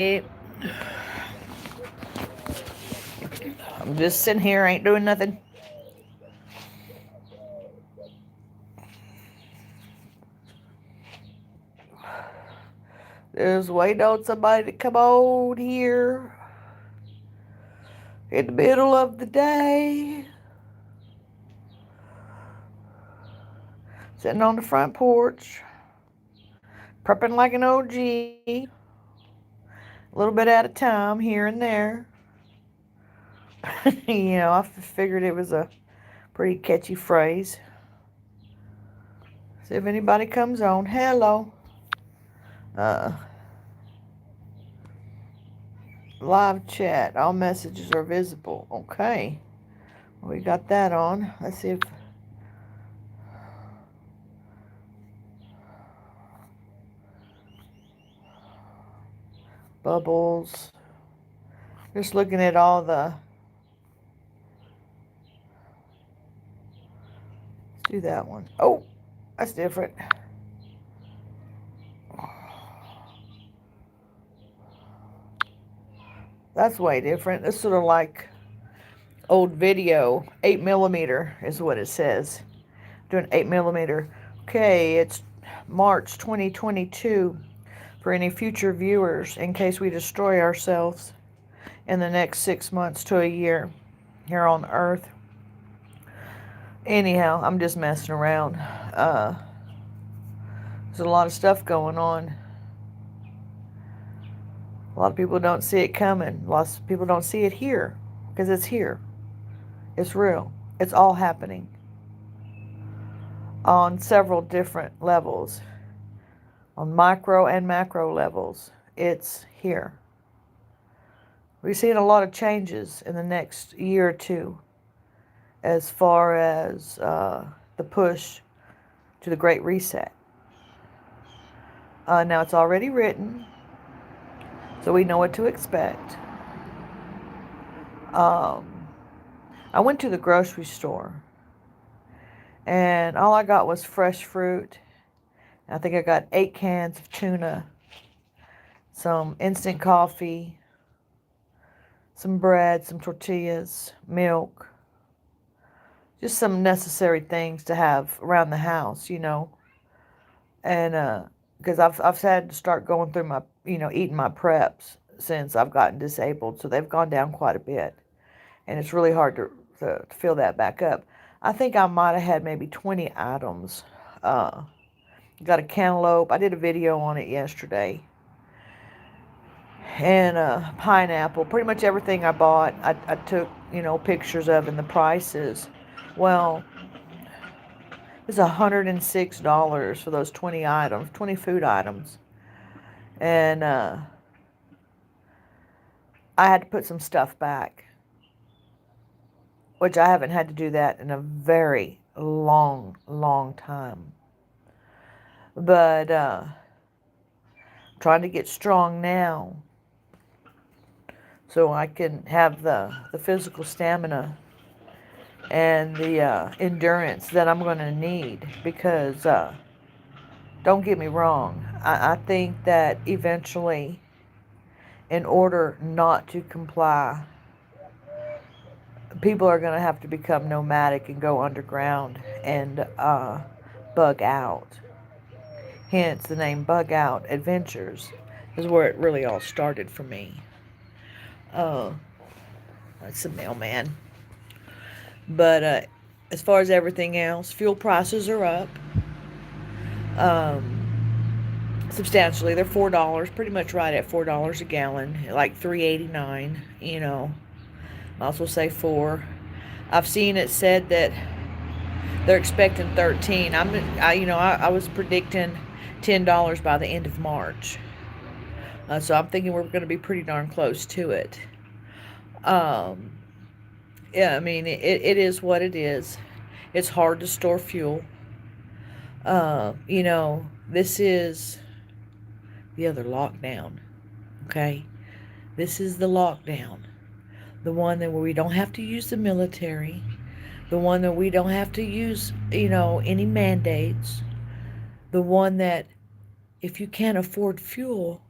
I'm just sitting here, ain't doing nothing. Just waiting on somebody to come on here in the middle of the day. Sitting on the front porch, prepping like an OG. A little bit at a time, here and there. I figured it was a pretty catchy phrase. See if anybody comes on. Hello. Uh, Live chat. All messages are visible. Okay. We got that on. Let's see if... Bubbles. Just looking at all the... Let's do that one. Oh, that's different. That's way different. It's sort of like old video. 8mm is what it says. Doing 8mm. Okay, it's March 2022. For any future viewers, in case we destroy ourselves in the next 6 months to a year here on Earth. Anyhow, I'm just messing around. There's a lot of stuff going on. A lot of people don't see it coming. Lots of people don't see it here because it's here. It's real. It's all happening on several different levels. On micro and macro levels, it's here. We've seen a lot of changes in the next year or two as far as the push to the Great Reset. Now it's already written, so we know what to expect. I went to the grocery store, and all I got was fresh fruit. I think I got 8 cans of tuna, some instant coffee, some bread, some tortillas, milk. Just some necessary things to have around the house, And because I've had to start going through my, eating my preps since I've gotten disabled. So they've gone down quite a bit. And it's really hard to fill that back up. I think I might have had maybe 20 items. Got a cantaloupe. I did a video on it yesterday. And pineapple. Pretty much everything I bought, I took, pictures of and the prices. Well, it's $106 for those 20 items, 20 food items. And I had to put some stuff back, which I haven't had to do that in a very long, long time. But trying to get strong now so I can have the physical stamina and the endurance that I'm going to need. Because don't get me wrong, I think that eventually, in order not to comply, people are going to have to become nomadic and go underground and bug out. Hence the name Bugout Adventures is where it really all started for me. That's the mailman. But as far as everything else, fuel prices are up substantially. They're $4, pretty much right at $4 a gallon, like $3.89. Might as well say 4. I've seen it said that they're expecting 13. I was predicting $10 by the end of March. So I'm thinking we're going to be pretty darn close to it. Yeah, I mean, it is what it is. It's hard to store fuel. This is the other lockdown. Okay? This is the lockdown. The one that where we don't have to use the military. The one that we don't have to use, any mandates. The one that if you can't afford fuel,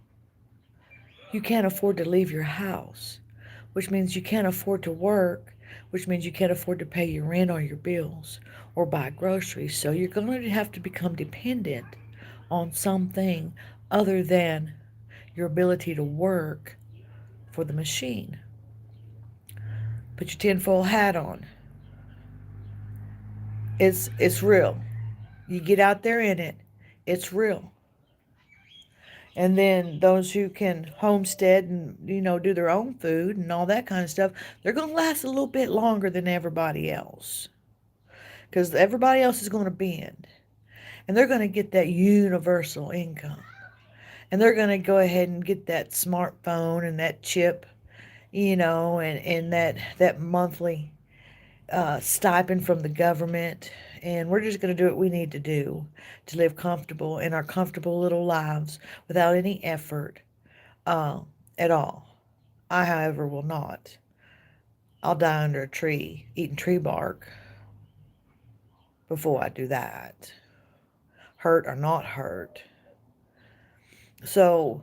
You can't afford to leave your house, which means you can't afford to work, which means you can't afford to pay your rent or your bills or buy groceries. So you're going to have to become dependent on something other than your ability to work for the machine. Put your tinfoil hat on. It's real. You get out there in it. It's real. And then those who can homestead and do their own food and all that kind of stuff, they're going to last a little bit longer than everybody else, because everybody else is going to bend, and they're going to get that universal income, and they're going to go ahead and get that smartphone and that chip, and that monthly stipend from the government. And we're just going to do what we need to do to live comfortable in our comfortable little lives without any effort uh, at all. I, however, will not. I'll die under a tree eating tree bark before I do that, hurt or not hurt. So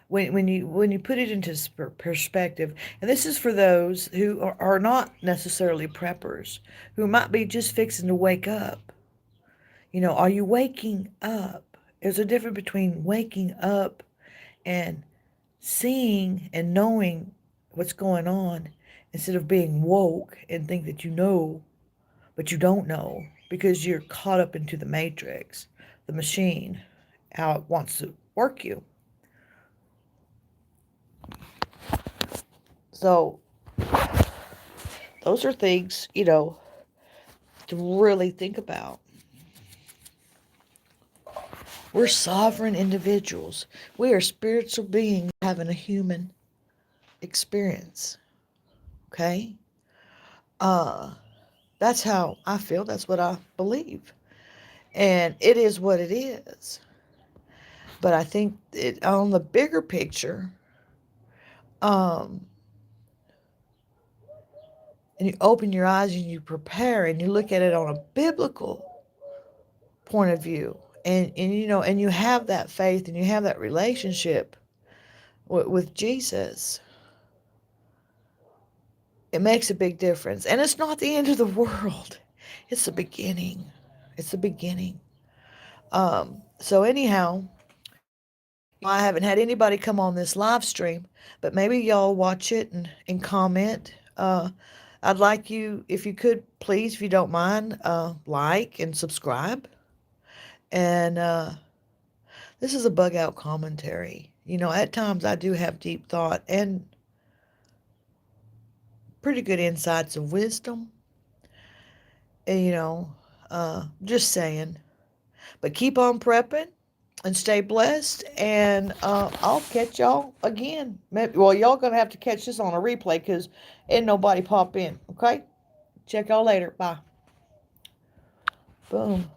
when you put it into perspective, and this is for those who are not necessarily preppers, who might be just fixing to wake up. Are you waking up? There's a difference between waking up and seeing and knowing what's going on, instead of being woke and think that you know, but you don't know, because you're caught up into the matrix, the machine, how it wants to work you. So those are things, to really think about. We're sovereign individuals. We are spiritual beings having a human experience. Okay? That's how I feel. That's what I believe. And it is what it is. But I think on the bigger picture, um, and you open your eyes and you prepare and you look at it on a biblical point of view, and you have that faith and you have that relationship with Jesus, it makes a big difference. And it's not the end of the world. It's the beginning. It's the beginning. So anyhow, I haven't had anybody come on this live stream, but maybe y'all watch it and comment. I'd like you, if you could, please, if you don't mind, like and subscribe. And this is a bug out commentary. At times I do have deep thought and pretty good insights of wisdom. And, just saying. But keep on prepping and stay blessed. And I'll catch y'all again. Well, y'all going to have to catch this on a replay because ain't nobody pop in. Okay? Check y'all later. Bye. Boom.